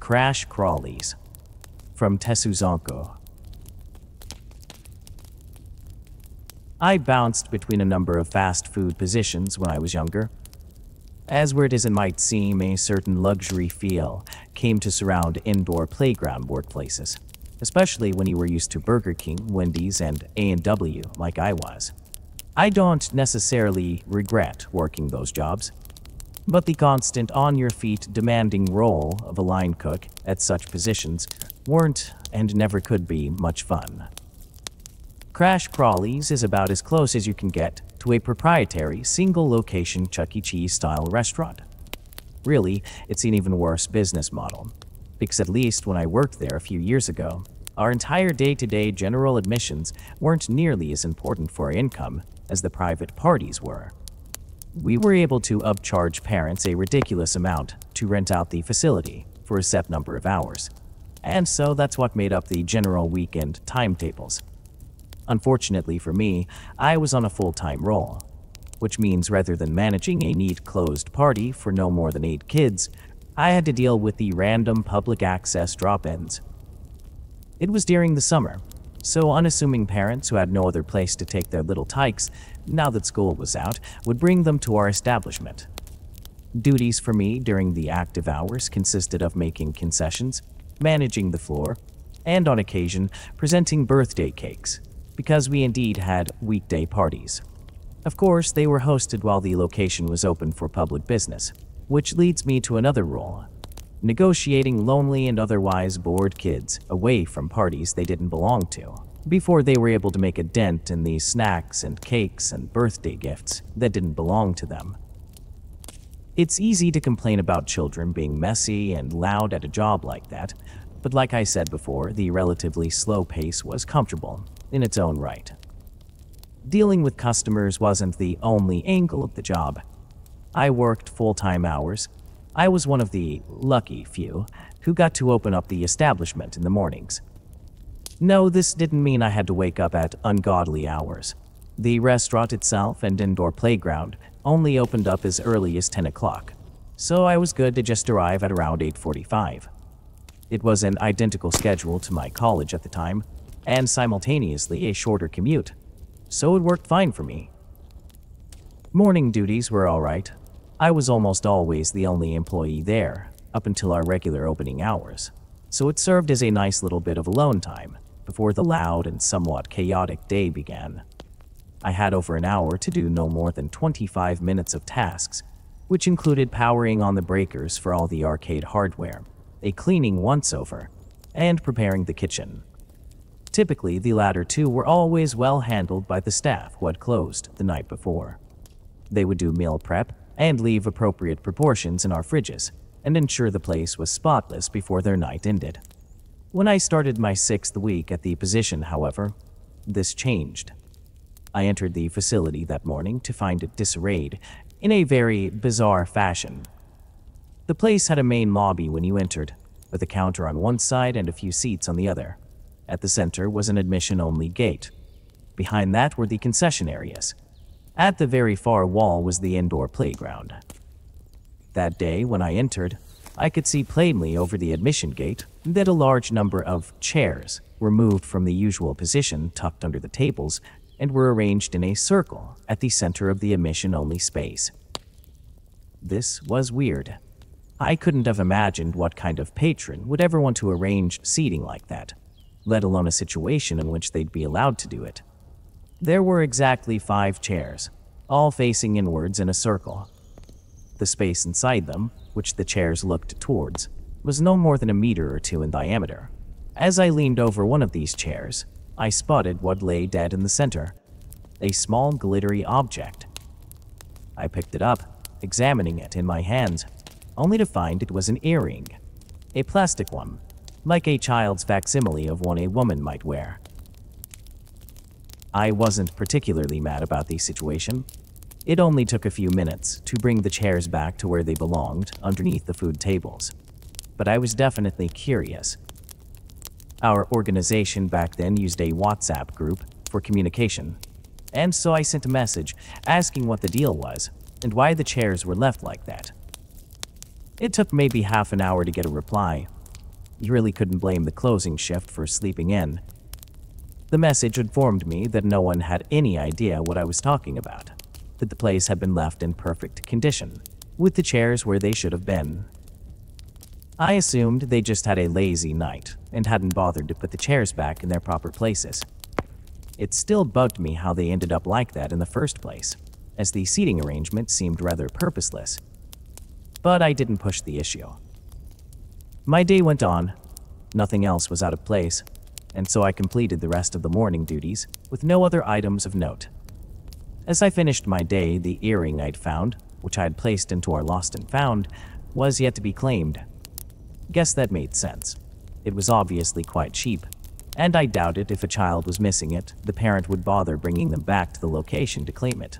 Crash Crawlies from Tesuzonko. I bounced between a number of fast food positions when I was younger. As weird as it might seem, a certain luxury feel came to surround indoor playground workplaces, especially when you were used to Burger King, Wendy's, and A&W like I was. I don't necessarily regret working those jobs, but the constant on-your-feet demanding role of a line cook at such positions weren't and never could be much fun. Crash Crawlies is about as close as you can get to a proprietary single-location Chuck E. Cheese-style restaurant. Really, it's an even worse business model, because at least when I worked there a few years ago, our entire day-to-day general admissions weren't nearly as important for our income as the private parties were. We were able to upcharge parents a ridiculous amount to rent out the facility for a set number of hours, and so that's what made up the general weekend timetables. Unfortunately for me, I was on a full-time role, which means rather than managing a neat closed party for no more than 8 kids, I had to deal with the random public access drop-ins. It was during the summer, so unassuming parents who had no other place to take their little tykes now that school was out would bring them to our establishment. Duties for me during the active hours consisted of making concessions, managing the floor, and on occasion presenting birthday cakes, because we indeed had weekday parties. Of course, they were hosted while the location was open for public business, which leads me to another role: negotiating lonely and otherwise bored kids away from parties they didn't belong to, before they were able to make a dent in the snacks and cakes and birthday gifts that didn't belong to them. It's easy to complain about children being messy and loud at a job like that, but like I said before, the relatively slow pace was comfortable in its own right. Dealing with customers wasn't the only angle of the job. I worked full-time hours. I was one of the lucky few who got to open up the establishment in the mornings. No, this didn't mean I had to wake up at ungodly hours. The restaurant itself and indoor playground only opened up as early as 10 o'clock, so I was good to just arrive at around 8:45. It was an identical schedule to my college at the time, and simultaneously a shorter commute, so it worked fine for me. Morning duties were alright. I was almost always the only employee there, up until our regular opening hours, so it served as a nice little bit of alone time before the loud and somewhat chaotic day began. I had over an hour to do no more than 25 minutes of tasks, which included powering on the breakers for all the arcade hardware, a cleaning once-over, and preparing the kitchen. Typically, the latter two were always well handled by the staff who had closed the night before. They would do meal prep and leave appropriate proportions in our fridges and ensure the place was spotless before their night ended. When I started my 6th week at the position, however, this changed. I entered the facility that morning to find it disarrayed in a very bizarre fashion. The place had a main lobby when you entered, with a counter on one side and a few seats on the other. At the center was an admission-only gate. Behind that were the concession areas. At the very far wall was the indoor playground. That day, when I entered, I could see plainly over the admission gate that a large number of chairs were moved from the usual position tucked under the tables and were arranged in a circle at the center of the admission-only space. This was weird. I couldn't have imagined what kind of patron would ever want to arrange seating like that, let alone a situation in which they'd be allowed to do it. There were exactly 5 chairs, all facing inwards in a circle. The space inside them, which the chairs looked towards, was no more than a meter or 2 in diameter. As I leaned over one of these chairs, I spotted what lay dead in the center, a small glittery object. I picked it up, examining it in my hands, only to find it was an earring, a plastic one, like a child's facsimile of one a woman might wear. I wasn't particularly mad about the situation. It only took a few minutes to bring the chairs back to where they belonged, underneath the food tables. But I was definitely curious. Our organization back then used a WhatsApp group for communication, and so I sent a message asking what the deal was and why the chairs were left like that. It took maybe half an hour to get a reply, You really couldn't blame the closing shift for sleeping in. The message informed me that no one had any idea what I was talking about, that the place had been left in perfect condition, with the chairs where they should have been. I assumed they just had a lazy night and hadn't bothered to put the chairs back in their proper places. It still bugged me how they ended up like that in the first place, as the seating arrangement seemed rather purposeless. But I didn't push the issue. My day went on. Nothing else was out of place, and so I completed the rest of the morning duties with no other items of note. As I finished my day, the earring I'd found, which I had placed into our lost and found, was yet to be claimed. Guess that made sense. It was obviously quite cheap, and I doubted if a child was missing it, the parent would bother bringing them back to the location to claim it.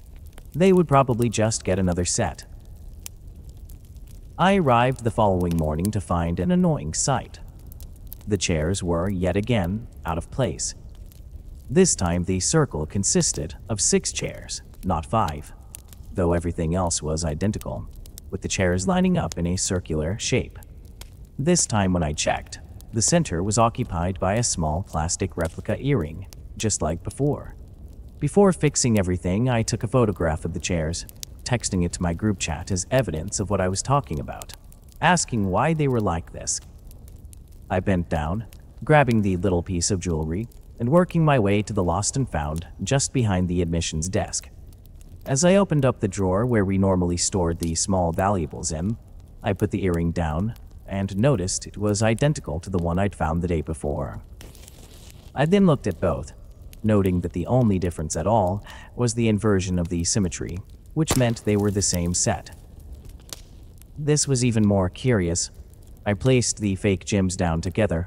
They would probably just get another set. I arrived the following morning to find an annoying sight. The chairs were, yet again, out of place. This time the circle consisted of 6 chairs, not 5, though everything else was identical, with the chairs lining up in a circular shape. This time when I checked, the center was occupied by a small plastic replica earring, just like before. Before fixing everything, I took a photograph of the chairs, texting it to my group chat as evidence of what I was talking about, asking why they were like this. I bent down, grabbing the little piece of jewelry, and working my way to the lost and found just behind the admissions desk. As I opened up the drawer where we normally stored the small valuables in, I put the earring down and noticed it was identical to the one I'd found the day before. I then looked at both, noting that the only difference at all was the inversion of the symmetry, which meant they were the same set. This was even more curious. I placed the fake gems down together.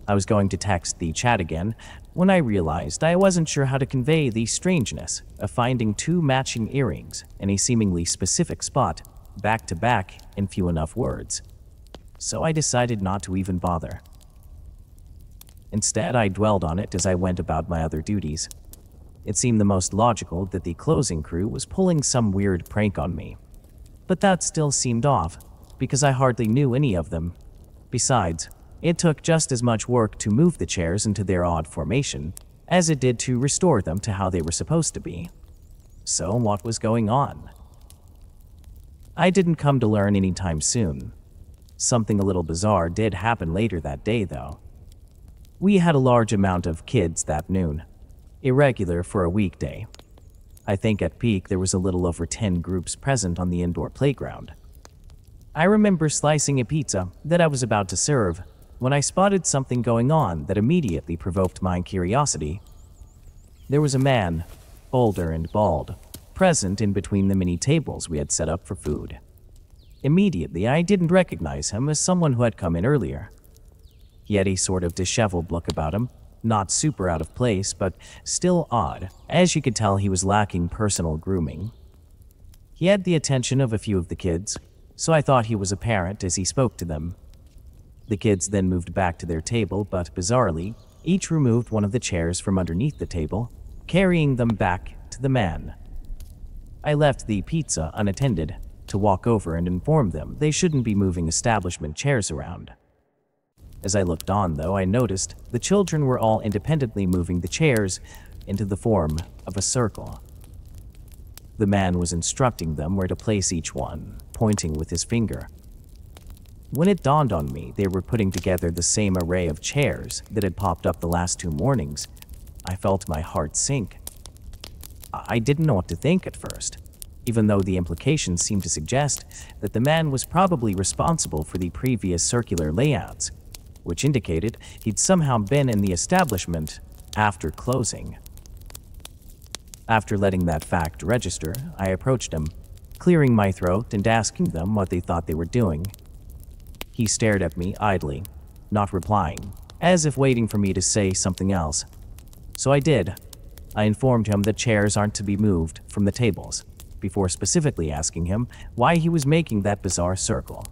I was going to text the chat again when I realized I wasn't sure how to convey the strangeness of finding 2 matching earrings in a seemingly specific spot, back to back, in few enough words. So I decided not to even bother. Instead, I dwelled on it as I went about my other duties. It seemed the most logical that the closing crew was pulling some weird prank on me. But that still seemed off, because I hardly knew any of them. Besides, it took just as much work to move the chairs into their odd formation as it did to restore them to how they were supposed to be. So what was going on? I didn't come to learn anytime soon. Something a little bizarre did happen later that day, though. We had a large amount of kids that noon, irregular for a weekday. I think at peak there was a little over 10 groups present on the indoor playground. I remember slicing a pizza that I was about to serve when I spotted something going on that immediately provoked my curiosity. There was a man, older and bald, present in between the many tables we had set up for food. Immediately, I didn't recognize him as someone who had come in earlier. He had a sort of disheveled look about him, not super out of place, but still odd, as you could tell he was lacking personal grooming. He had the attention of a few of the kids, so I thought he was a parent as he spoke to them. The kids then moved back to their table, but bizarrely, each removed one of the chairs from underneath the table, carrying them back to the man. I left the pizza unattended to walk over and inform them they shouldn't be moving establishment chairs around. As I looked on, though, I noticed the children were all independently moving the chairs into the form of a circle. The man was instructing them where to place each one, pointing with his finger. When it dawned on me they were putting together the same array of chairs that had popped up the last 2 mornings, I felt my heart sink. I didn't know what to think at first, even though the implications seemed to suggest that the man was probably responsible for the previous circular layouts, which indicated he'd somehow been in the establishment after closing. After letting that fact register, I approached him, clearing my throat and asking them what they thought they were doing. He stared at me idly, not replying, as if waiting for me to say something else. So I did. I informed him that chairs aren't to be moved from the tables, before specifically asking him why he was making that bizarre circle.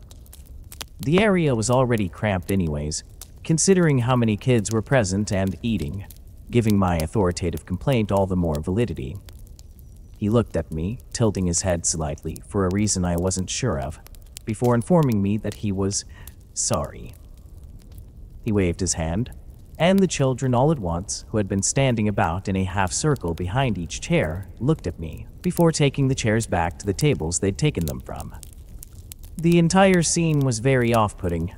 The area was already cramped anyways, considering how many kids were present and eating, giving my authoritative complaint all the more validity. He looked at me, tilting his head slightly for a reason I wasn't sure of, before informing me that he was sorry. He waved his hand, and the children all at once, who had been standing about in a half circle behind each chair, looked at me before taking the chairs back to the tables they'd taken them from. The entire scene was very off-putting.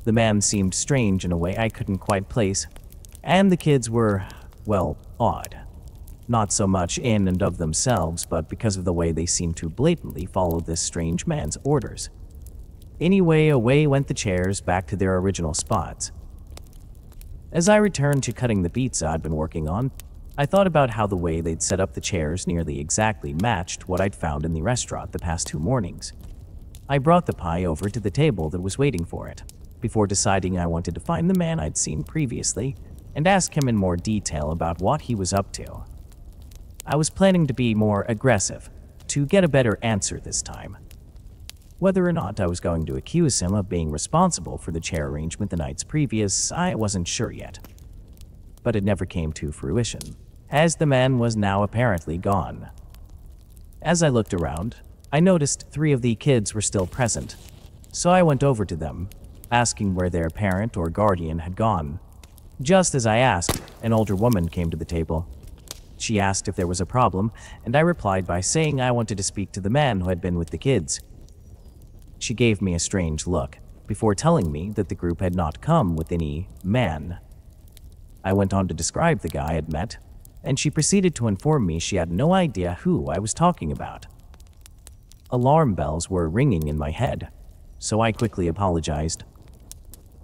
The man seemed strange in a way I couldn't quite place, and the kids were, well, odd. Not so much in and of themselves, but because of the way they seemed to blatantly follow this strange man's orders. Anyway, away went the chairs back to their original spots. As I returned to cutting the pizza I'd been working on, I thought about how the way they'd set up the chairs nearly exactly matched what I'd found in the restaurant the past 2 mornings. I brought the pie over to the table that was waiting for it, before deciding I wanted to find the man I'd seen previously and ask him in more detail about what he was up to. I was planning to be more aggressive, to get a better answer this time. Whether or not I was going to accuse him of being responsible for the chair arrangement the nights previous, I wasn't sure yet. But it never came to fruition, as the man was now apparently gone. As I looked around, I noticed 3 of the kids were still present, so I went over to them, asking where their parent or guardian had gone. Just as I asked, an older woman came to the table. She asked if there was a problem, and I replied by saying I wanted to speak to the man who had been with the kids. She gave me a strange look, before telling me that the group had not come with any man. I went on to describe the guy I'd met, and she proceeded to inform me she had no idea who I was talking about. Alarm bells were ringing in my head, so I quickly apologized.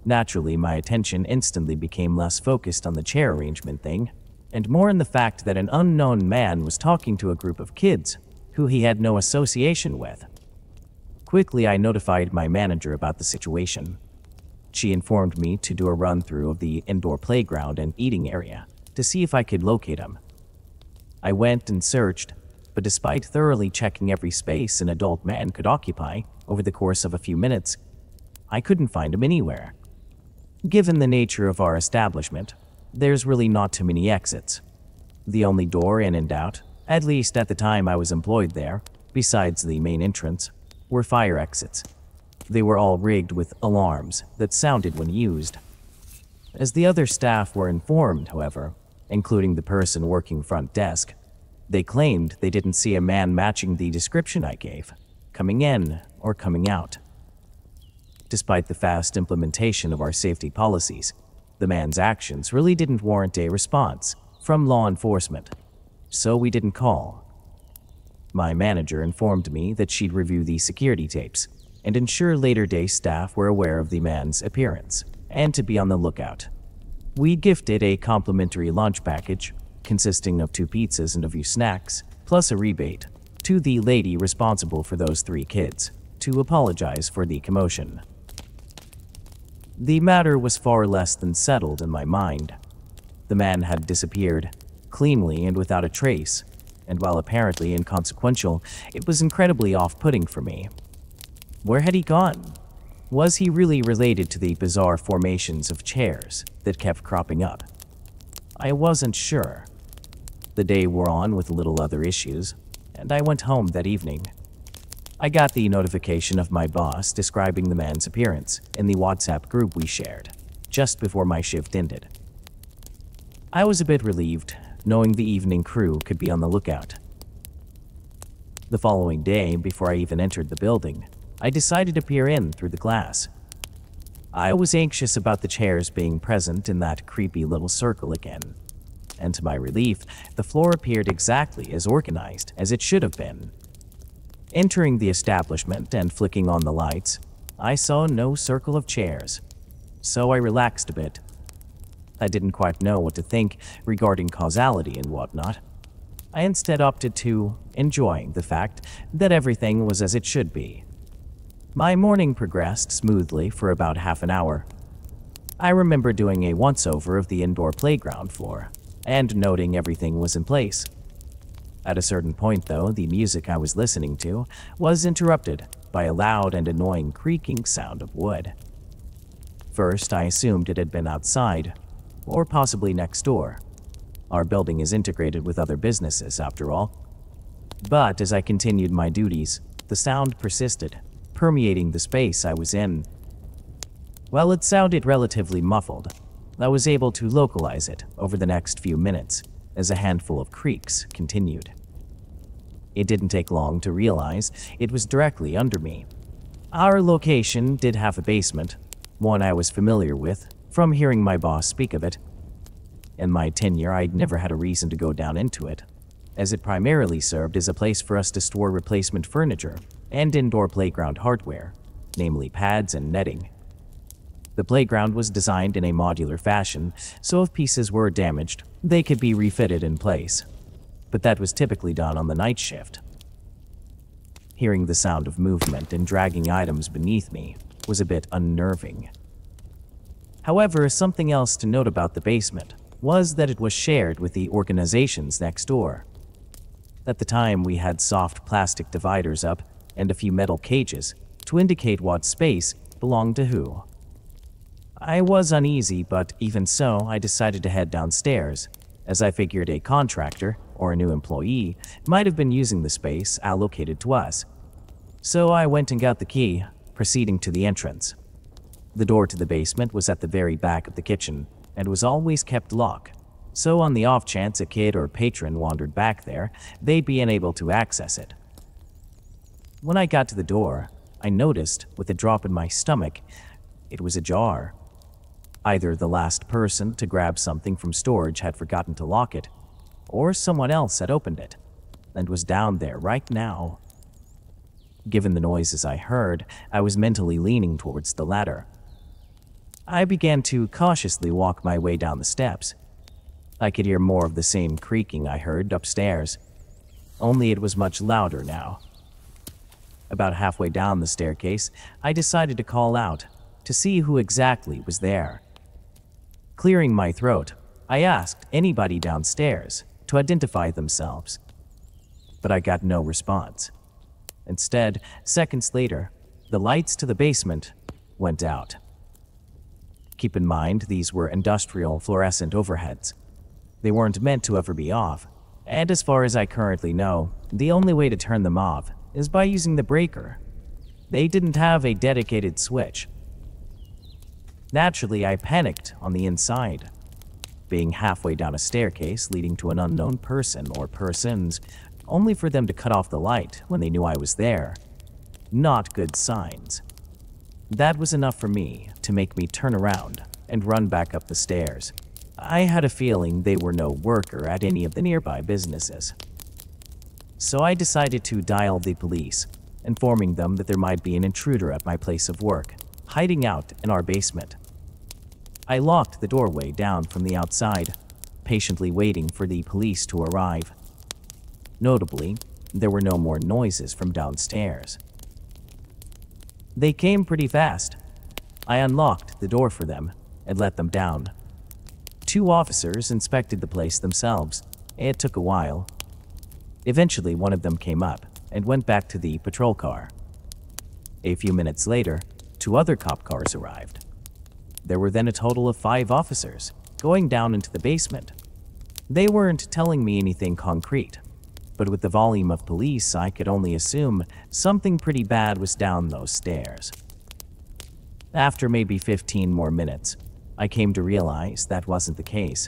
Naturally, my attention instantly became less focused on the chair arrangement thing, and more in the fact that an unknown man was talking to a group of kids who he had no association with. Quickly, I notified my manager about the situation. She informed me to do a run-through of the indoor playground and eating area to see if I could locate him. I went and searched, but despite thoroughly checking every space an adult man could occupy over the course of a few minutes, I couldn't find him anywhere. Given the nature of our establishment, there's really not too many exits. The only door in and out, at least at the time I was employed there, besides the main entrance, were fire exits. They were all rigged with alarms that sounded when used. As the other staff were informed, however, including the person working front desk, they claimed they didn't see a man matching the description I gave, coming in or coming out. Despite the fast implementation of our safety policies, the man's actions really didn't warrant a response from law enforcement, so we didn't call. My manager informed me that she'd review the security tapes and ensure later-day staff were aware of the man's appearance and to be on the lookout. We gifted a complimentary lunch package consisting of 2 pizzas and a few snacks, plus a rebate, to the lady responsible for those 3 kids to apologize for the commotion. The matter was far less than settled in my mind. The man had disappeared, cleanly and without a trace, and while apparently inconsequential, it was incredibly off-putting for me. Where had he gone? Was he really related to the bizarre formations of chairs that kept cropping up? I wasn't sure. The day wore on with little other issues, and I went home that evening. I got the notification of my boss describing the man's appearance in the WhatsApp group we shared, just before my shift ended. I was a bit relieved, knowing the evening crew could be on the lookout. The following day, before I even entered the building, I decided to peer in through the glass. I was anxious about the chairs being present in that creepy little circle again, and to my relief, the floor appeared exactly as organized as it should have been. Entering the establishment and flicking on the lights, I saw no circle of chairs, so I relaxed a bit. I didn't quite know what to think regarding causality and whatnot. I instead opted to enjoying the fact that everything was as it should be. My morning progressed smoothly for about half an hour. I remember doing a once-over of the indoor playground floor and noting everything was in place. At a certain point, though, the music I was listening to was interrupted by a loud and annoying creaking sound of wood. First, I assumed it had been outside, or possibly next door. Our building is integrated with other businesses, after all. But as I continued my duties, the sound persisted, permeating the space I was in. While it sounded relatively muffled, I was able to localize it over the next few minutes as a handful of creaks continued. It didn't take long to realize it was directly under me. Our location did have a basement, one I was familiar with from hearing my boss speak of it. In my tenure, I'd never had a reason to go down into it, as it primarily served as a place for us to store replacement furniture and indoor playground hardware, namely pads and netting. The playground was designed in a modular fashion, so if pieces were damaged, they could be refitted in place. But that was typically done on the night shift. Hearing the sound of movement and dragging items beneath me was a bit unnerving. However, something else to note about the basement was that it was shared with the organizations next door. At the time, we had soft plastic dividers up and a few metal cages to indicate what space belonged to who. I was uneasy, but even so, I decided to head downstairs, as I figured a contractor or a new employee might have been using the space allocated to us. So I went and got the key, proceeding to the entrance. The door to the basement was at the very back of the kitchen and was always kept locked, so on the off chance a kid or patron wandered back there, they'd be unable to access it. When I got to the door, I noticed, with a drop in my stomach, it was ajar. Either the last person to grab something from storage had forgotten to lock it, or someone else had opened it and was down there right now. Given the noises I heard, I was mentally leaning towards the latter. I began to cautiously walk my way down the steps. I could hear more of the same creaking I heard upstairs, only it was much louder now. About halfway down the staircase, I decided to call out to see who exactly was there. Clearing my throat, I asked anybody downstairs to identify themselves, but I got no response. Instead, seconds later, the lights to the basement went out. Keep in mind, these were industrial fluorescent overheads. They weren't meant to ever be off, and as far as I currently know, the only way to turn them off is by using the breaker. They didn't have a dedicated switch. Naturally, I panicked on the inside. Being halfway down a staircase leading to an unknown person or persons, only for them to cut off the light when they knew I was there. Not good signs. That was enough for me to make me turn around and run back up the stairs. I had a feeling they were no worker at any of the nearby businesses. So I decided to dial the police, informing them that there might be an intruder at my place of work, hiding out in our basement. I locked the doorway down from the outside, patiently waiting for the police to arrive. Notably, there were no more noises from downstairs. They came pretty fast. I unlocked the door for them and let them down. 2 officers inspected the place themselves. It took a while. Eventually, one of them came up and went back to the patrol car. A few minutes later, 2 other cop cars arrived. There were then a total of 5 officers going down into the basement. They weren't telling me anything concrete, but with the volume of police, I could only assume something pretty bad was down those stairs. After maybe 15 more minutes, I came to realize that wasn't the case.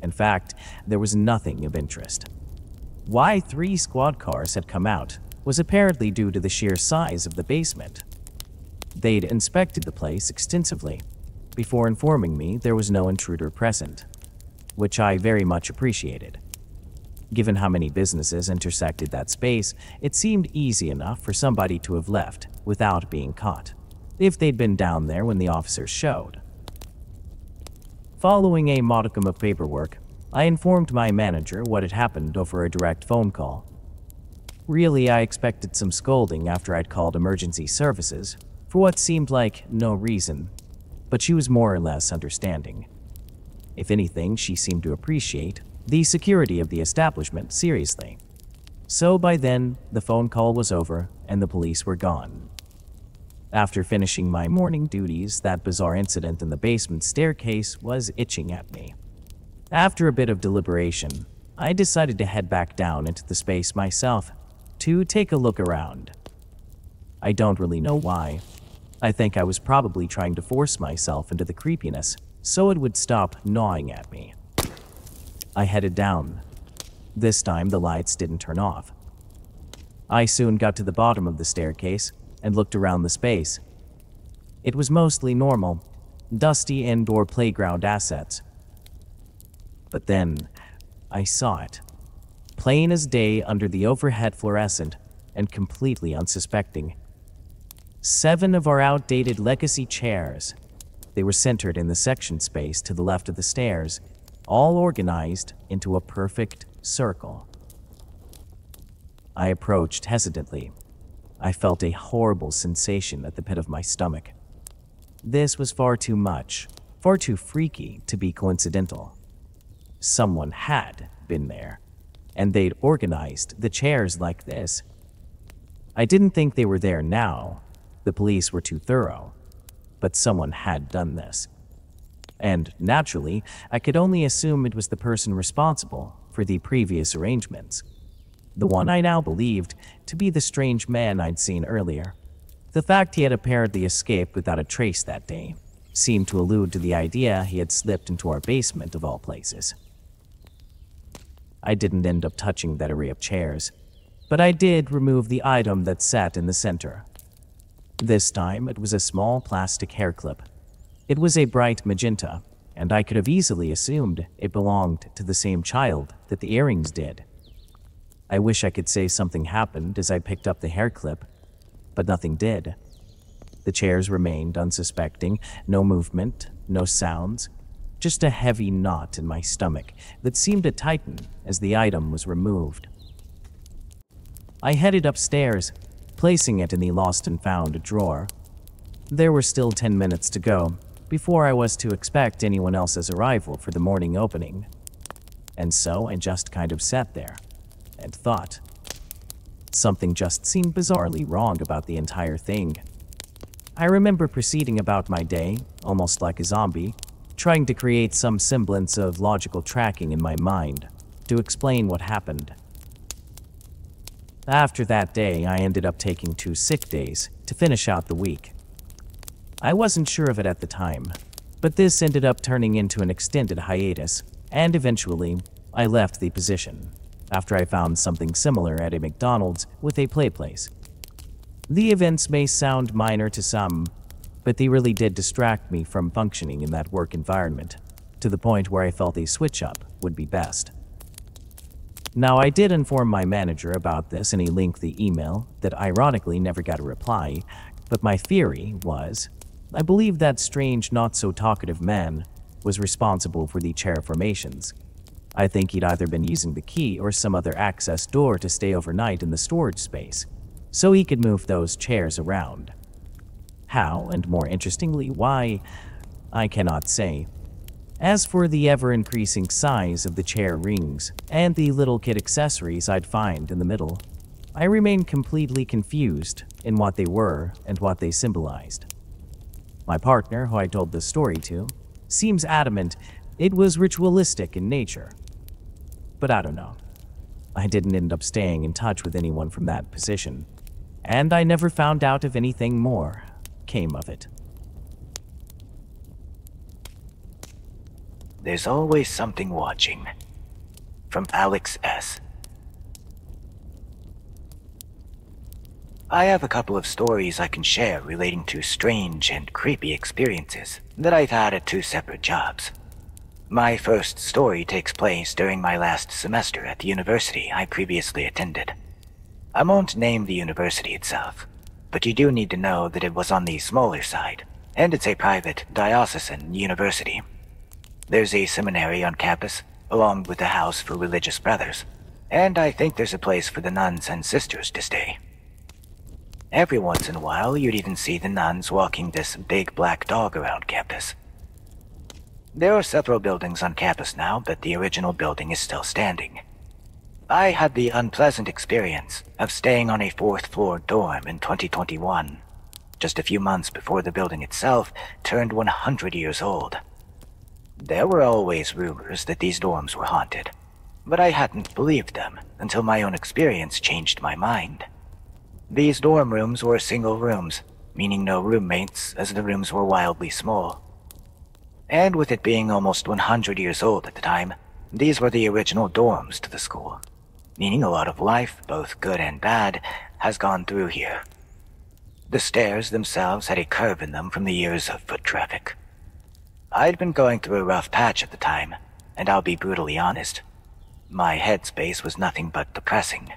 In fact, there was nothing of interest. Why 3 squad cars had come out was apparently due to the sheer size of the basement. They'd inspected the place extensively before informing me there was no intruder present, which I very much appreciated. Given how many businesses intersected that space, it seemed easy enough for somebody to have left without being caught, if they'd been down there when the officers showed. Following a modicum of paperwork, I informed my manager what had happened over a direct phone call. Really, I expected some scolding after I'd called emergency services for what seemed like no reason, but she was more or less understanding. If anything, she seemed to appreciate the security of the establishment seriously. So by then, the phone call was over and the police were gone. After finishing my morning duties, that bizarre incident in the basement staircase was itching at me. After a bit of deliberation, I decided to head back down into the space myself to take a look around. I don't really know why. I think I was probably trying to force myself into the creepiness so it would stop gnawing at me. I headed down. This time the lights didn't turn off. I soon got to the bottom of the staircase and looked around the space. It was mostly normal, dusty indoor playground assets. But then I saw it, plain as day under the overhead fluorescent and completely unsuspecting. 7 of our outdated legacy chairs. They were centered in the section space to the left of the stairs, all organized into a perfect circle. I approached hesitantly. I felt a horrible sensation at the pit of my stomach. This was far too much, far too freaky to be coincidental. Someone had been there, and they'd organized the chairs like this. I didn't think they were there now. The police were too thorough, but someone had done this. And naturally, I could only assume it was the person responsible for the previous arrangements. The one I now believed to be the strange man I'd seen earlier. The fact he had apparently escaped without a trace that day seemed to allude to the idea he had slipped into our basement of all places. I didn't end up touching that array of chairs, but I did remove the item that sat in the center. This time it was a small plastic hair clip. It was a bright magenta, and I could have easily assumed it belonged to the same child that the earrings did. I wish I could say something happened as I picked up the hair clip, but nothing did. The chairs remained unsuspecting, no movement, no sounds, just a heavy knot in my stomach that seemed to tighten as the item was removed. I headed upstairs, placing it in the lost and found drawer. There were still 10 minutes to go before I was to expect anyone else's arrival for the morning opening. And so I just kind of sat there and thought. Something just seemed bizarrely wrong about the entire thing. I remember proceeding about my day, almost like a zombie, trying to create some semblance of logical tracking in my mind to explain what happened. After that day, I ended up taking 2 sick days to finish out the week. I wasn't sure of it at the time, but this ended up turning into an extended hiatus, and eventually, I left the position after I found something similar at a McDonald's with a play place. The events may sound minor to some, but they really did distract me from functioning in that work environment, to the point where I felt a switch-up would be best. Now, I did inform my manager about this in a lengthy email that ironically never got a reply, but my theory was, I believe that strange, not-so-talkative man was responsible for the chair formations. I think he'd either been using the key or some other access door to stay overnight in the storage space, so he could move those chairs around. How, and more interestingly, why, I cannot say. As for the ever-increasing size of the chair rings and the little kit accessories I'd find in the middle, I remain completely confused in what they were and what they symbolized. My partner, who I told this story to, seems adamant it was ritualistic in nature. But I don't know. I didn't end up staying in touch with anyone from that position, and I never found out if anything more came of it. There's always something watching. From Alex S. I have a couple of stories I can share relating to strange and creepy experiences that I've had at 2 separate jobs. My first story takes place during my last semester at the university I previously attended. I won't name the university itself, but you do need to know that it was on the smaller side, and it's a private, diocesan university. There's a seminary on campus, along with a house for religious brothers, and I think there's a place for the nuns and sisters to stay. Every once in a while, you'd even see the nuns walking this big black dog around campus. There are several buildings on campus now, but the original building is still standing. I had the unpleasant experience of staying on a 4th-floor dorm in 2021, just a few months before the building itself turned 100 years old. There were always rumors that these dorms were haunted, but I hadn't believed them until my own experience changed my mind. These dorm rooms were single rooms, meaning no roommates as the rooms were wildly small. And with it being almost 100 years old at the time, these were the original dorms to the school, meaning a lot of life, both good and bad, has gone through here. The stairs themselves had a curve in them from the years of foot traffic. I'd been going through a rough patch at the time, and I'll be brutally honest, my headspace was nothing but depressing.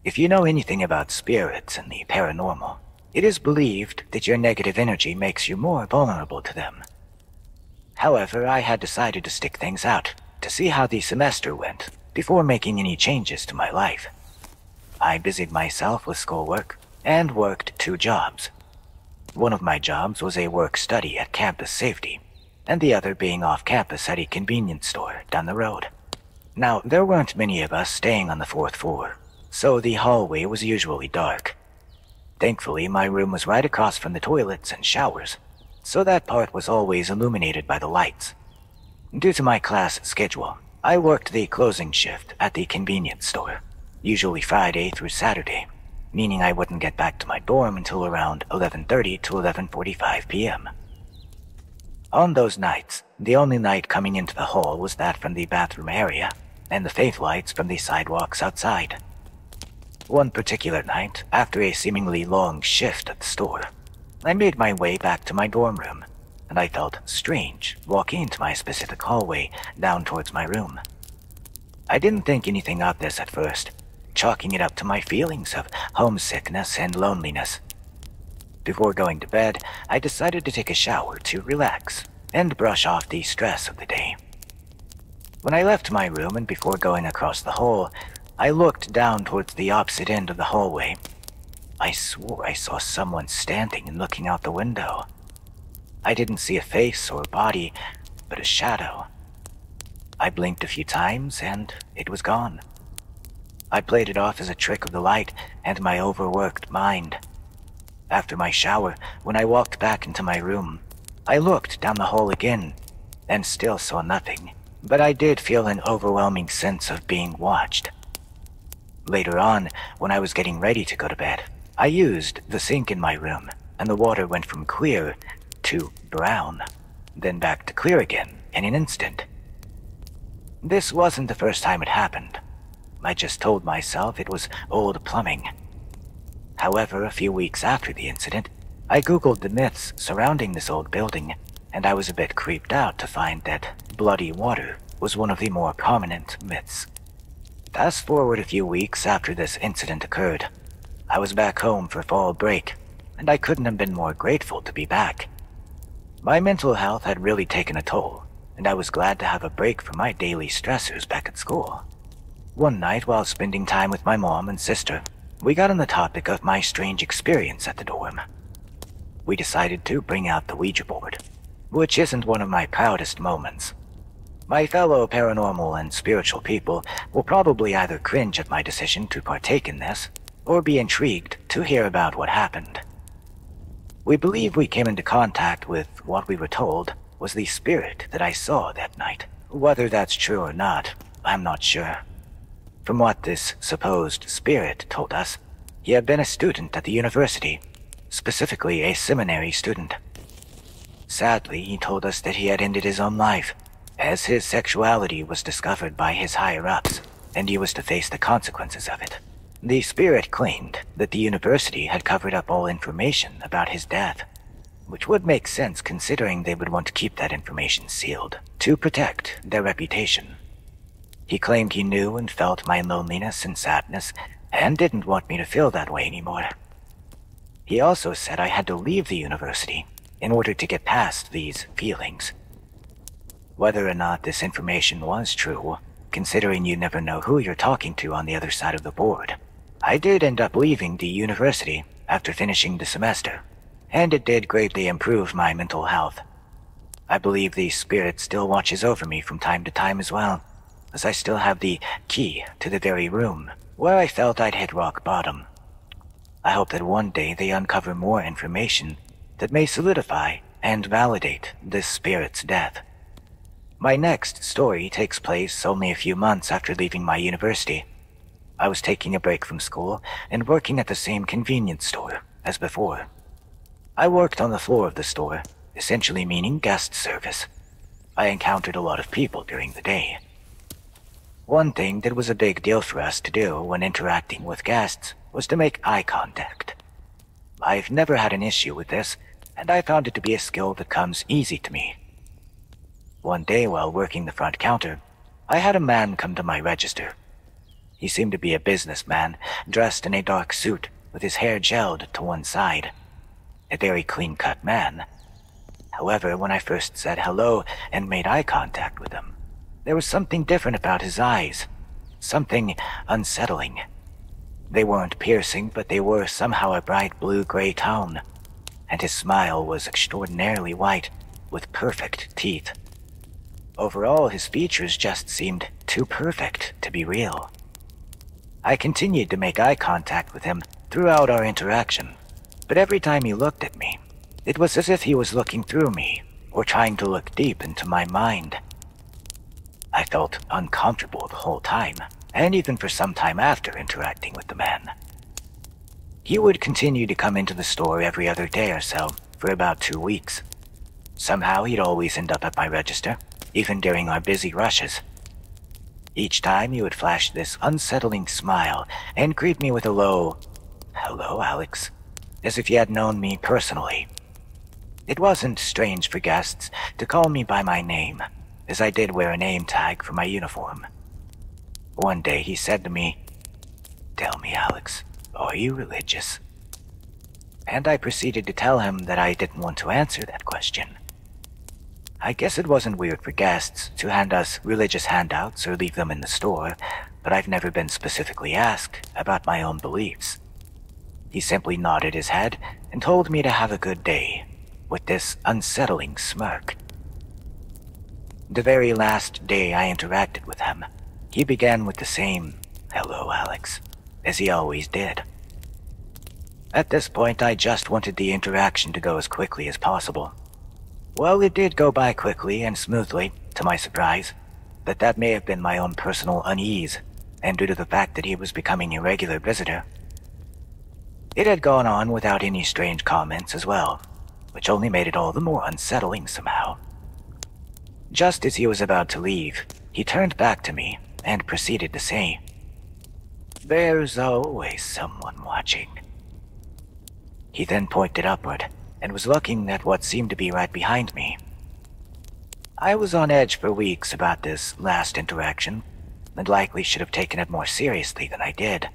If you know anything about spirits and the paranormal, it is believed that your negative energy makes you more vulnerable to them. However, I had decided to stick things out to see how the semester went before making any changes to my life. I busied myself with schoolwork and worked 2 jobs. One of my jobs was a work-study at campus safety, and the other being off campus at a convenience store down the road. Now, there weren't many of us staying on the 4th floor, so the hallway was usually dark. Thankfully, my room was right across from the toilets and showers, so that part was always illuminated by the lights. Due to my class schedule, I worked the closing shift at the convenience store, usually Friday through Saturday, meaning I wouldn't get back to my dorm until around 11:30 to 11:45 p.m. On those nights, the only light coming into the hall was that from the bathroom area, and the faint lights from the sidewalks outside. One particular night, after a seemingly long shift at the store, I made my way back to my dorm room, and I felt strange walking into my specific hallway down towards my room. I didn't think anything of this at first, chalking it up to my feelings of homesickness and loneliness. Before going to bed, I decided to take a shower to relax and brush off the stress of the day. When I left my room and before going across the hall, I looked down towards the opposite end of the hallway. I swore I saw someone standing and looking out the window. I didn't see a face or body, but a shadow. I blinked a few times and it was gone. I played it off as a trick of the light and my overworked mind. After my shower, when I walked back into my room, I looked down the hall again and still saw nothing, but I did feel an overwhelming sense of being watched. Later on, when I was getting ready to go to bed, I used the sink in my room, and the water went from clear to brown, then back to clear again in an instant. This wasn't the first time it happened. I just told myself it was old plumbing. However, a few weeks after the incident, I googled the myths surrounding this old building, and I was a bit creeped out to find that bloody water was one of the more prominent myths. Fast forward a few weeks after this incident occurred. I was back home for fall break, and I couldn't have been more grateful to be back. My mental health had really taken a toll, and I was glad to have a break from my daily stressors back at school. One night, while spending time with my mom and sister, we got on the topic of my strange experience at the dorm. We decided to bring out the Ouija board, which isn't one of my proudest moments. My fellow paranormal and spiritual people will probably either cringe at my decision to partake in this, or be intrigued to hear about what happened. We believe we came into contact with what we were told was the spirit that I saw that night. Whether that's true or not, I'm not sure. From what this supposed spirit told us, he had been a student at the university, specifically a seminary student. Sadly, he told us that he had ended his own life, as his sexuality was discovered by his higher-ups, and he was to face the consequences of it. The spirit claimed that the university had covered up all information about his death, which would make sense considering they would want to keep that information sealed to protect their reputation. He claimed he knew and felt my loneliness and sadness and didn't want me to feel that way anymore. He also said I had to leave the university in order to get past these feelings. Whether or not this information was true, considering you never know who you're talking to on the other side of the board, I did end up leaving the university after finishing the semester, and it did greatly improve my mental health. I believe the spirit still watches over me from time to time as well, as I still have the key to the very room where I felt I'd hit rock bottom. I hope that one day they uncover more information that may solidify and validate this spirit's death. My next story takes place only a few months after leaving my university. I was taking a break from school and working at the same convenience store as before. I worked on the floor of the store, essentially meaning guest service. I encountered a lot of people during the day. One thing that was a big deal for us to do when interacting with guests was to make eye contact. I've never had an issue with this, and I found it to be a skill that comes easy to me. One day while working the front counter, I had a man come to my register. He seemed to be a businessman, dressed in a dark suit, with his hair gelled to one side. A very clean-cut man. However, when I first said hello and made eye contact with him, there was something different about his eyes. Something unsettling. They weren't piercing, but they were somehow a bright blue-gray tone. And his smile was extraordinarily white, with perfect teeth. Overall, his features just seemed too perfect to be real. I continued to make eye contact with him throughout our interaction, but every time he looked at me, it was as if he was looking through me, or trying to look deep into my mind. I felt uncomfortable the whole time, and even for some time after interacting with the man. He would continue to come into the store every other day or so, for about 2 weeks. Somehow he'd always end up at my register, even during our busy rushes. Each time he would flash this unsettling smile and greet me with a low, "Hello, Alex," as if he had known me personally. It wasn't strange for guests to call me by my name, as I did wear a name tag for my uniform. One day he said to me, "Tell me, Alex, are you religious?" And I proceeded to tell him that I didn't want to answer that question. I guess it wasn't weird for guests to hand us religious handouts or leave them in the store, but I've never been specifically asked about my own beliefs. He simply nodded his head and told me to have a good day, with this unsettling smirk. The very last day I interacted with him, he began with the same, "Hello, Alex," as he always did. At this point, I just wanted the interaction to go as quickly as possible. Well, it did go by quickly and smoothly, to my surprise, but that may have been my own personal unease, and due to the fact that he was becoming a regular visitor. It had gone on without any strange comments as well, which only made it all the more unsettling somehow. Just as he was about to leave, he turned back to me and proceeded to say, "There's always someone watching." He then pointed upward and was looking at what seemed to be right behind me. I was on edge for weeks about this last interaction, and likely should have taken it more seriously than I did.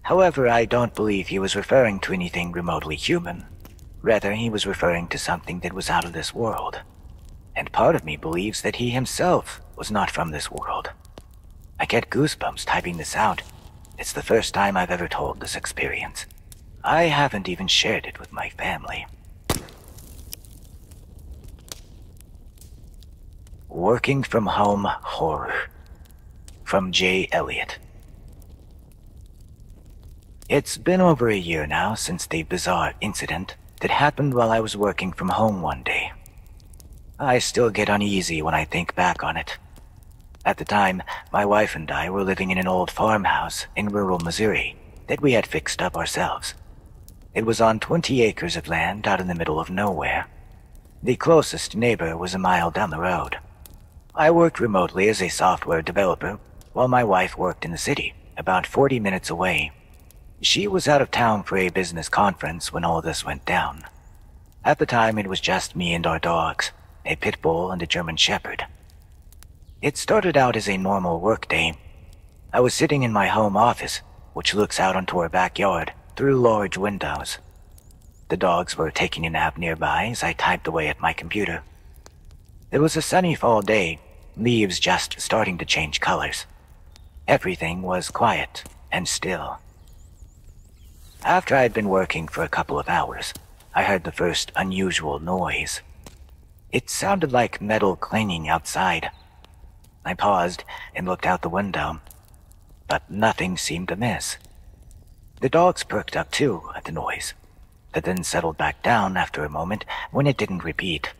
However, I don't believe he was referring to anything remotely human. Rather, he was referring to something that was out of this world. And part of me believes that he himself was not from this world. I get goosebumps typing this out. It's the first time I've ever told this experience. I haven't even shared it with my family. Working from Home Horror. From J. Elliott. It's been over a year now since the bizarre incident that happened while I was working from home one day. I still get uneasy when I think back on it. At the time, my wife and I were living in an old farmhouse in rural Missouri that we had fixed up ourselves. It was on 20 acres of land out in the middle of nowhere. The closest neighbor was a mile down the road. I worked remotely as a software developer, while my wife worked in the city, about 40 minutes away. She was out of town for a business conference when all this went down. At the time, it was just me and our dogs, a pit bull and a German shepherd. It started out as a normal workday. I was sitting in my home office, which looks out onto our backyard through large windows. The dogs were taking a nap nearby as I typed away at my computer. It was a sunny fall day, leaves just starting to change colors. Everything was quiet and still. After I had been working for a couple of hours, I heard the first unusual noise. It sounded like metal clanging outside. I paused and looked out the window, but nothing seemed amiss. The dogs perked up too at the noise, but then settled back down after a moment when it didn't repeat.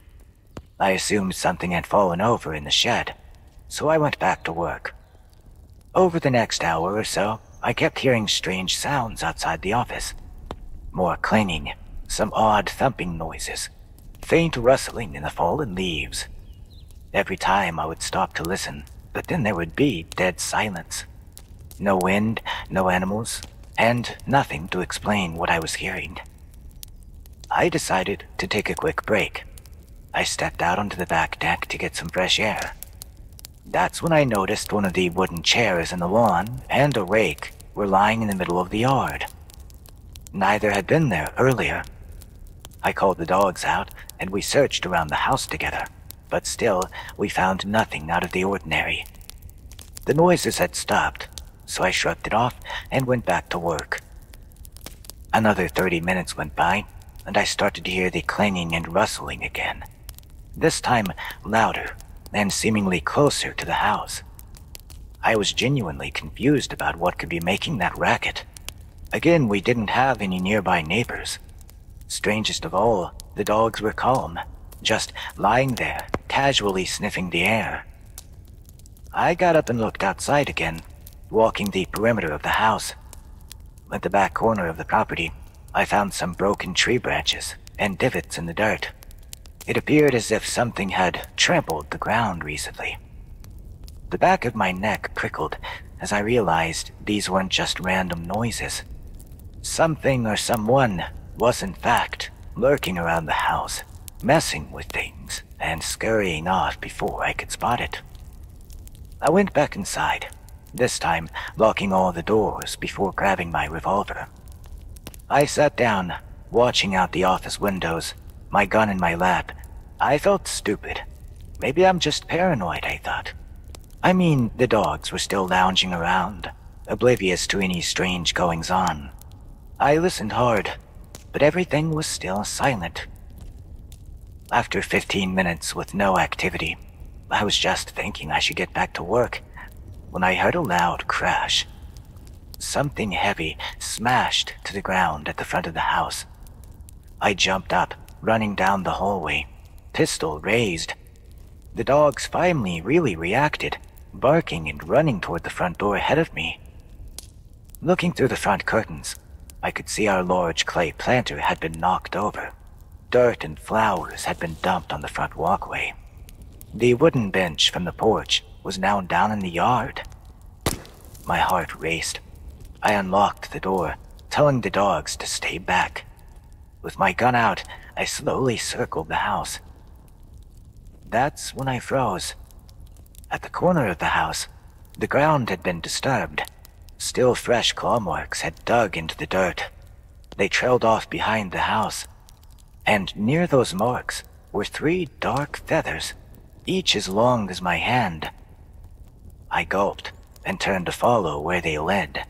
I assumed something had fallen over in the shed, so I went back to work. Over the next hour or so, I kept hearing strange sounds outside the office. More clanging, Some odd thumping noises, faint rustling in the fallen leaves. Every time I would stop to listen, but then there would be dead silence. No wind, no animals, and nothing to explain what I was hearing. I decided to take a quick break. I stepped out onto the back deck to get some fresh air. That's when I noticed one of the wooden chairs in the lawn and a rake were lying in the middle of the yard. Neither had been there earlier. I called the dogs out, and we searched around the house together, but still, we found nothing out of the ordinary. The noises had stopped, so I shrugged it off and went back to work. Another 30 minutes went by, and I started to hear the clanging and rustling again. This time, louder, and seemingly closer to the house. I was genuinely confused about what could be making that racket. Again, we didn't have any nearby neighbors. Strangest of all, the dogs were calm, just lying there, casually sniffing the air. I got up and looked outside again, walking the perimeter of the house. At the back corner of the property, I found some broken tree branches and divots in the dirt. It appeared as if something had trampled the ground recently. The back of my neck prickled as I realized these weren't just random noises. Something or someone was in fact lurking around the house, messing with things and scurrying off before I could spot it. I went back inside, this time locking all the doors before grabbing my revolver. I sat down, watching out the office windows, my gun in my lap. I felt stupid. Maybe I'm just paranoid, I thought. I mean, the dogs were still lounging around, oblivious to any strange goings-on. I listened hard, but everything was still silent. After 15 minutes with no activity, I was just thinking I should get back to work when I heard a loud crash. Something heavy smashed to the ground at the front of the house. I jumped up, running down the hallway, pistol raised. The dogs finally really reacted, barking and running toward the front door ahead of me. Looking through the front curtains, I could see our large clay planter had been knocked over. Dirt and flowers had been dumped on the front walkway. The wooden bench from the porch was now down in the yard. My heart raced. I unlocked the door, telling the dogs to stay back. With my gun out, I slowly circled the house. That's when I froze. At the corner of the house, the ground had been disturbed. Still fresh claw marks had dug into the dirt. They trailed off behind the house, and near those marks were 3 dark feathers, each as long as my hand. I gulped and turned to follow where they led.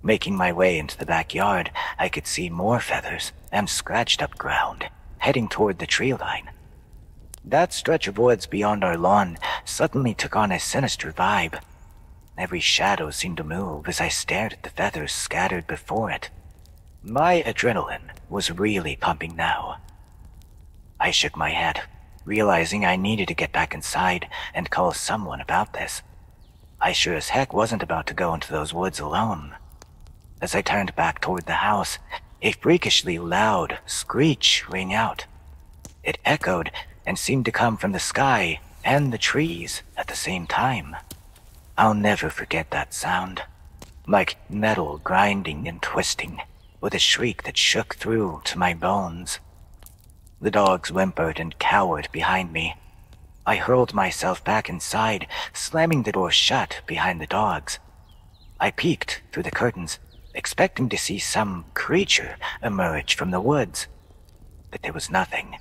Making my way into the backyard, I could see more feathers and scratched up ground, heading toward the tree line. That stretch of woods beyond our lawn suddenly took on a sinister vibe. Every shadow seemed to move as I stared at the feathers scattered before it. My adrenaline was really pumping now. I shook my head, realizing I needed to get back inside and call someone about this. I sure as heck wasn't about to go into those woods alone. As I turned back toward the house, a freakishly loud screech rang out. It echoed and seemed to come from the sky and the trees at the same time. I'll never forget that sound. Like metal grinding and twisting, with a shriek that shook through to my bones. The dogs whimpered and cowered behind me. I hurled myself back inside, slamming the door shut behind the dogs. I peeked through the curtains, expecting to see some creature emerge from the woods, but there was nothing.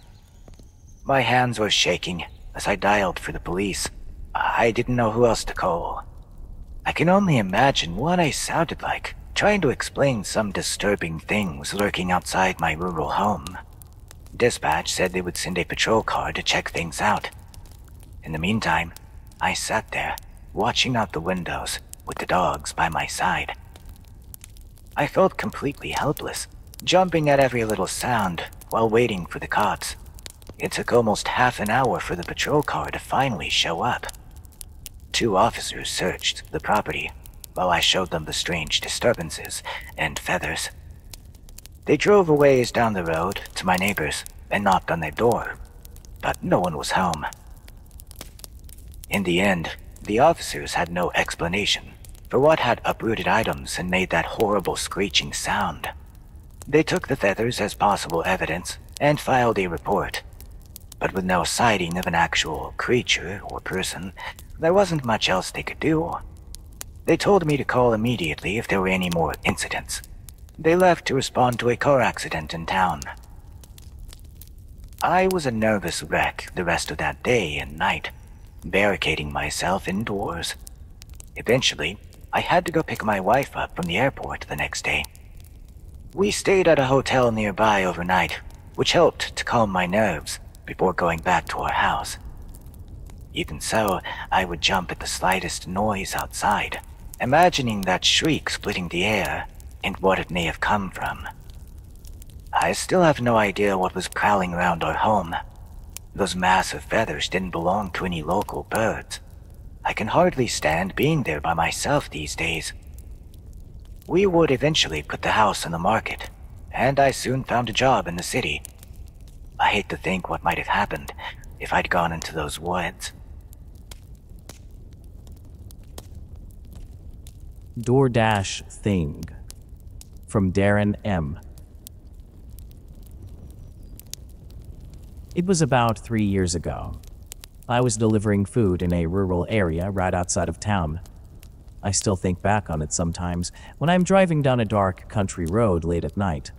My hands were shaking as I dialed for the police. I didn't know who else to call. I can only imagine what I sounded like, trying to explain some disturbing things lurking outside my rural home. Dispatch said they would send a patrol car to check things out. In the meantime, I sat there, watching out the windows, with the dogs by my side. I felt completely helpless, jumping at every little sound while waiting for the cops. It took almost half an hour for the patrol car to finally show up. 2 officers searched the property while I showed them the strange disturbances and feathers. They drove a ways down the road to my neighbors and knocked on their door, but no one was home. In the end, the officers had no explanation for what had uprooted items and made that horrible screeching sound. They took the feathers as possible evidence and filed a report, but with no sighting of an actual creature or person, there wasn't much else they could do. They told me to call immediately if there were any more incidents. They left to respond to a car accident in town. I was a nervous wreck the rest of that day and night, barricading myself indoors. Eventually, I had to go pick my wife up from the airport the next day. We stayed at a hotel nearby overnight, which helped to calm my nerves before going back to our house. Even so, I would jump at the slightest noise outside, imagining that shriek splitting the air and what it may have come from. I still have no idea what was prowling around our home. Those massive feathers didn't belong to any local birds. I can hardly stand being there by myself these days. We would eventually put the house on the market, and I soon found a job in the city. I hate to think what might have happened if I'd gone into those woods. DoorDash Thing from Darren M. It was about 3 years ago. I was delivering food in a rural area right outside of town. I still think back on it sometimes when I'm driving down a dark country road late at night.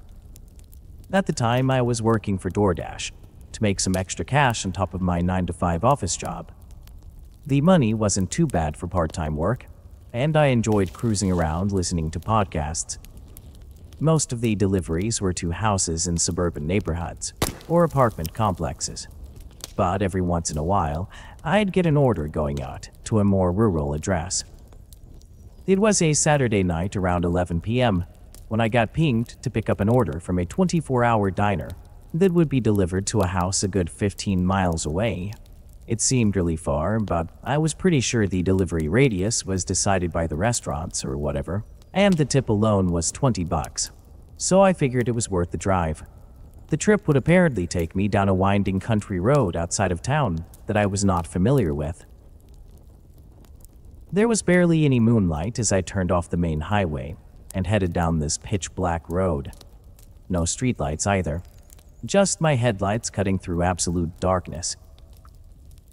At the time, I was working for DoorDash to make some extra cash on top of my 9-to-5 office job. The money wasn't too bad for part-time work, and I enjoyed cruising around listening to podcasts. Most of the deliveries were to houses in suburban neighborhoods or apartment complexes, but every once in a while, I'd get an order going out to a more rural address. It was a Saturday night around 11 p.m. when I got pinged to pick up an order from a 24-hour diner that would be delivered to a house a good 15 miles away. It seemed really far, but I was pretty sure the delivery radius was decided by the restaurants or whatever, and the tip alone was $20, so I figured it was worth the drive. The trip would apparently take me down a winding country road outside of town that I was not familiar with. There was barely any moonlight as I turned off the main highway and headed down this pitch-black road. No streetlights either, just my headlights cutting through absolute darkness.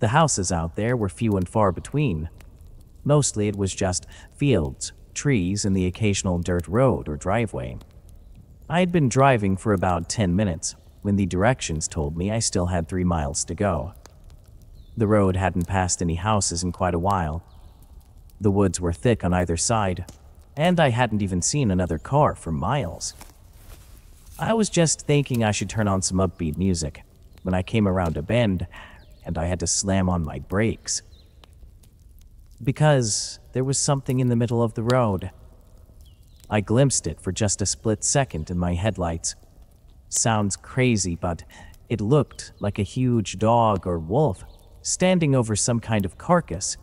The houses out there were few and far between. Mostly it was just fields, trees, and the occasional dirt road or driveway. I had been driving for about 10 minutes when the directions told me I still had 3 miles to go. The road hadn't passed any houses in quite a while. The woods were thick on either side, and I hadn't even seen another car for miles. I was just thinking I should turn on some upbeat music when I came around a bend, and I had to slam on my brakes. Because there was something in the middle of the road. I glimpsed it for just a split second in my headlights. Sounds crazy, but it looked like a huge dog or wolf standing over some kind of carcass.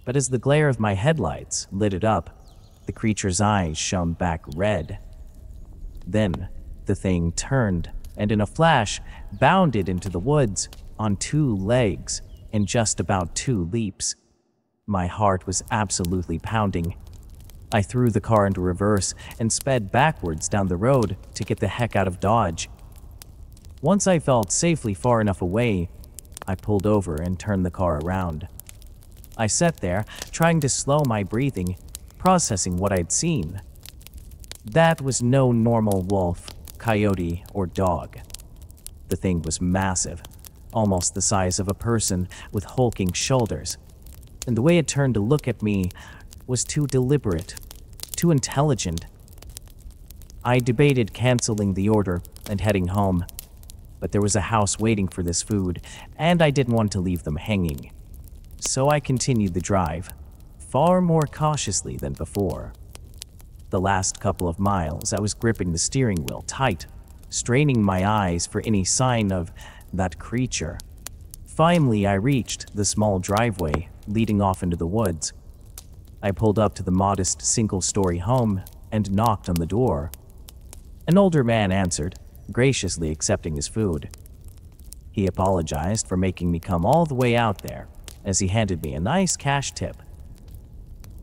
But as the glare of my headlights lit it up, the creature's eyes shone back red. Then the thing turned and in a flash bounded into the woods on 2 legs in just about 2 leaps. My heart was absolutely pounding. I threw the car into reverse and sped backwards down the road to get the heck out of Dodge. Once I felt safely far enough away, I pulled over and turned the car around. I sat there, trying to slow my breathing, processing what I'd seen. That was no normal wolf, coyote, or dog. The thing was massive, almost the size of a person with hulking shoulders, and the way it turned to look at me was too deliberate, too intelligent. I debated canceling the order and heading home, but there was a house waiting for this food, and I didn't want to leave them hanging. So I continued the drive, far more cautiously than before. The last couple of miles, I was gripping the steering wheel tight, straining my eyes for any sign of that creature. Finally, I reached the small driveway leading off into the woods. I pulled up to the modest single-story home and knocked on the door. An older man answered, graciously accepting his food. He apologized for making me come all the way out there, as he handed me a nice cash tip.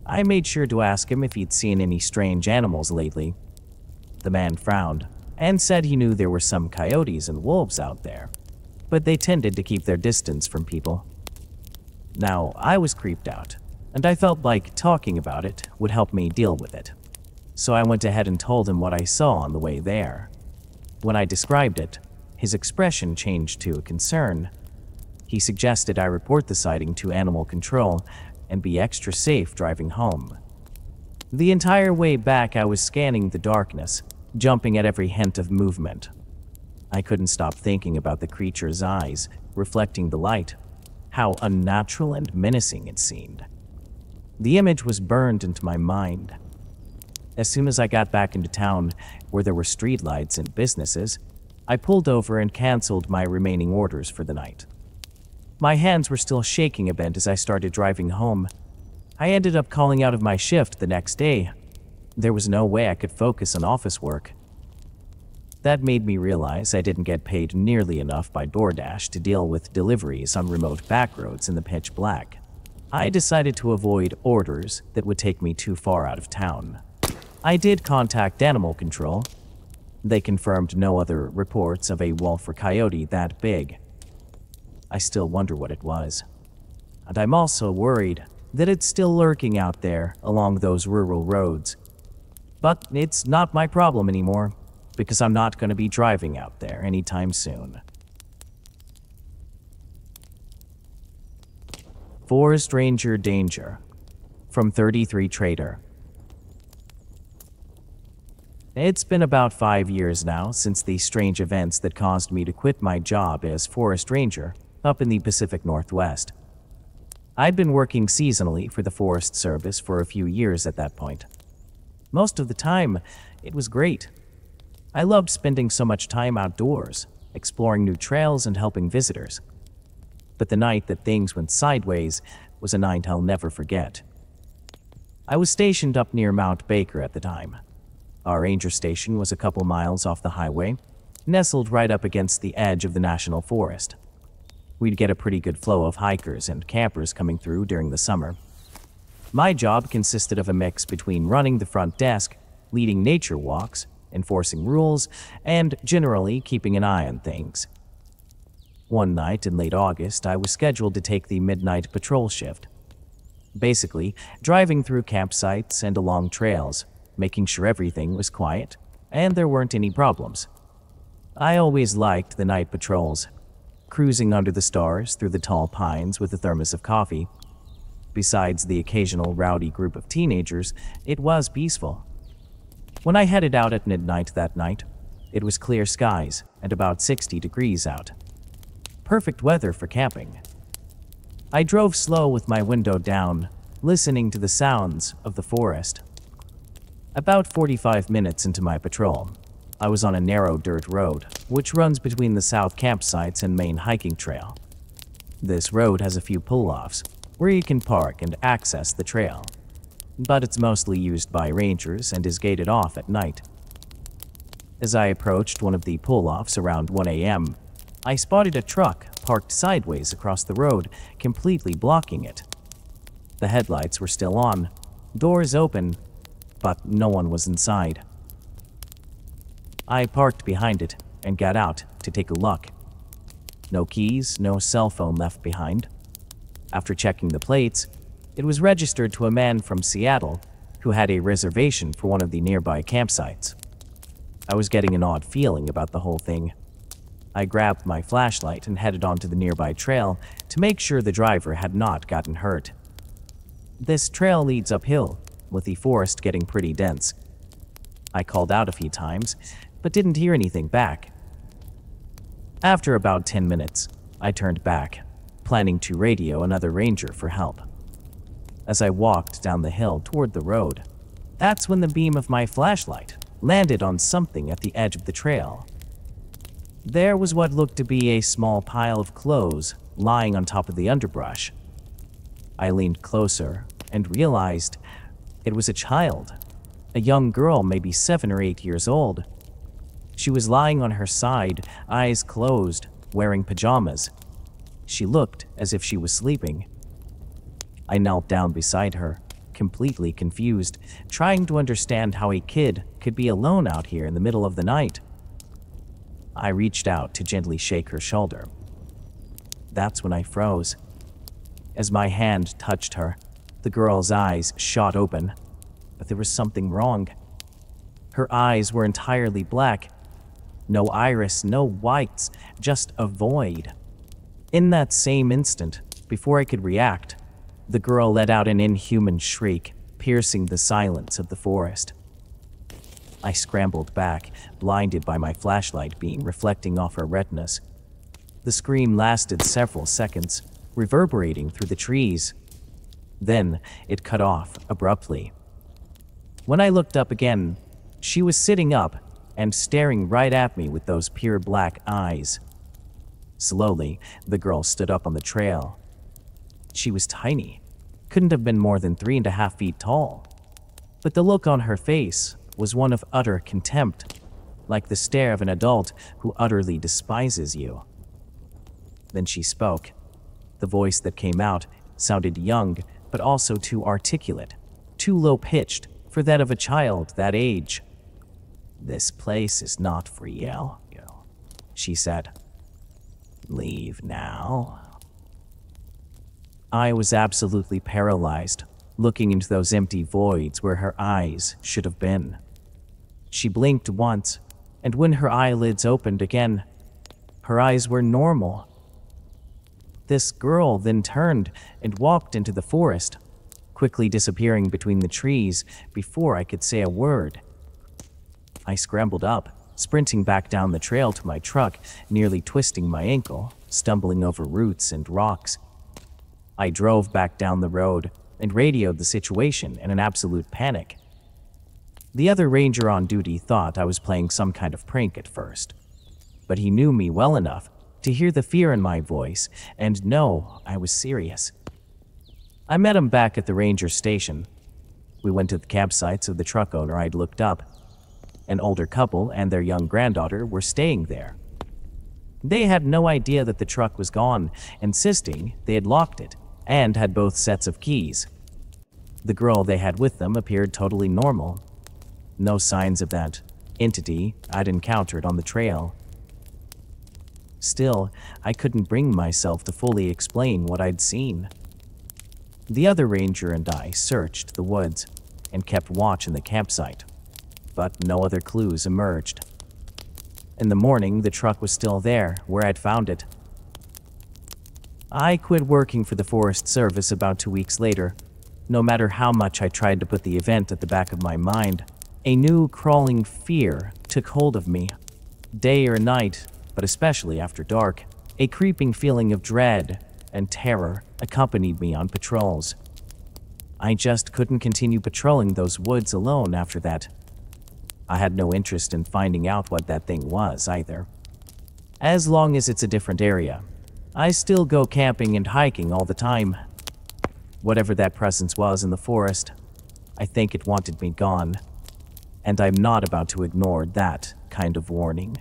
I made sure to ask him if he'd seen any strange animals lately. The man frowned and said he knew there were some coyotes and wolves out there, but they tended to keep their distance from people. Now, I was creeped out, and I felt like talking about it would help me deal with it. So I went ahead and told him what I saw on the way there. When I described it, his expression changed to concern. He suggested I report the sighting to animal control and be extra safe driving home. The entire way back, I was scanning the darkness, jumping at every hint of movement. I couldn't stop thinking about the creature's eyes reflecting the light, how unnatural and menacing it seemed. The image was burned into my mind. As soon as I got back into town, where there were streetlights and businesses, I pulled over and canceled my remaining orders for the night. My hands were still shaking a bit as I started driving home. I ended up calling out of my shift the next day. There was no way I could focus on office work. That made me realize I didn't get paid nearly enough by DoorDash to deal with deliveries on remote backroads in the pitch black. I decided to avoid orders that would take me too far out of town. I did contact animal control. They confirmed no other reports of a wolf or coyote that big. I still wonder what it was. And I'm also worried that it's still lurking out there along those rural roads. But it's not my problem anymore, because I'm not going to be driving out there anytime soon. Forest Ranger Danger, from 33 Trader. It's been about 5 years now since the strange events that caused me to quit my job as forest ranger up in the Pacific Northwest. I'd been working seasonally for the Forest Service for a few years at that point. Most of the time, it was great. I loved spending so much time outdoors, exploring new trails and helping visitors. But the night that things went sideways was a night I'll never forget. I was stationed up near Mount Baker at the time. Our ranger station was a couple miles off the highway, nestled right up against the edge of the national forest. We'd get a pretty good flow of hikers and campers coming through during the summer. My job consisted of a mix between running the front desk, leading nature walks, enforcing rules, and generally keeping an eye on things. One night in late August, I was scheduled to take the midnight patrol shift. Basically, driving through campsites and along trails, making sure everything was quiet and there weren't any problems. I always liked the night patrols, cruising under the stars through the tall pines with a thermos of coffee. Besides the occasional rowdy group of teenagers, it was peaceful. When I headed out at midnight that night, it was clear skies and about 60 degrees out. Perfect weather for camping. I drove slow with my window down, listening to the sounds of the forest. About 45 minutes into my patrol, I was on a narrow dirt road, which runs between the south campsites and main hiking trail. This road has a few pull-offs, where you can park and access the trail, but it's mostly used by rangers and is gated off at night. As I approached one of the pull-offs around 1 a.m., I spotted a truck parked sideways across the road, completely blocking it. The headlights were still on, doors open, but no one was inside. I parked behind it and got out to take a look. No keys, no cell phone left behind. After checking the plates, it was registered to a man from Seattle who had a reservation for one of the nearby campsites. I was getting an odd feeling about the whole thing. I grabbed my flashlight and headed onto the nearby trail to make sure the driver had not gotten hurt. This trail leads uphill, with the forest getting pretty dense. I called out a few times, but didn't hear anything back. After about 10 minutes, I turned back, planning to radio another ranger for help. As I walked down the hill toward the road, that's when the beam of my flashlight landed on something at the edge of the trail. There was what looked to be a small pile of clothes lying on top of the underbrush. I leaned closer and realized it was a child, a young girl maybe 7 or 8 years old. She was lying on her side, eyes closed, wearing pajamas. She looked as if she was sleeping. I knelt down beside her, completely confused, trying to understand how a kid could be alone out here in the middle of the night. I reached out to gently shake her shoulder. That's when I froze. As my hand touched her, the girl's eyes shot open, but there was something wrong. Her eyes were entirely black. No iris, no whites, just a void. In that same instant, before I could react, the girl let out an inhuman shriek, piercing the silence of the forest. I scrambled back, blinded by my flashlight beam reflecting off her retinas. The scream lasted several seconds, reverberating through the trees. Then it cut off abruptly. When I looked up again, she was sitting up and staring right at me with those pure black eyes. Slowly, the girl stood up on the trail. She was tiny, couldn't have been more than 3.5 feet tall. But the look on her face was one of utter contempt, like the stare of an adult who utterly despises you. Then she spoke. The voice that came out sounded young, but also too articulate, too low-pitched for that of a child that age. "This place is not for you," she said. "Leave now." I was absolutely paralyzed, looking into those empty voids where her eyes should have been. She blinked once, and when her eyelids opened again, her eyes were normal. This girl then turned and walked into the forest, quickly disappearing between the trees before I could say a word. I scrambled up, sprinting back down the trail to my truck, nearly twisting my ankle, stumbling over roots and rocks. I drove back down the road and radioed the situation in an absolute panic. The other ranger on duty thought I was playing some kind of prank at first, but he knew me well enough to hear the fear in my voice and know I was serious. I met him back at the ranger station. We went to the campsites of the truck owner I'd looked up. An older couple and their young granddaughter were staying there. They had no idea that the truck was gone, insisting they had locked it and had both sets of keys. The girl they had with them appeared totally normal. No signs of that entity I'd encountered on the trail. Still, I couldn't bring myself to fully explain what I'd seen. The other ranger and I searched the woods and kept watch in the campsite, but no other clues emerged. In the morning, the truck was still there, where I'd found it. I quit working for the Forest Service about 2 weeks later. No matter how much I tried to put the event at the back of my mind, a new crawling fear took hold of me. Day or night, but especially after dark, a creeping feeling of dread and terror accompanied me on patrols. I just couldn't continue patrolling those woods alone after that. I had no interest in finding out what that thing was either. As long as it's a different area, I still go camping and hiking all the time. Whatever that presence was in the forest, I think it wanted me gone, and I'm not about to ignore that kind of warning.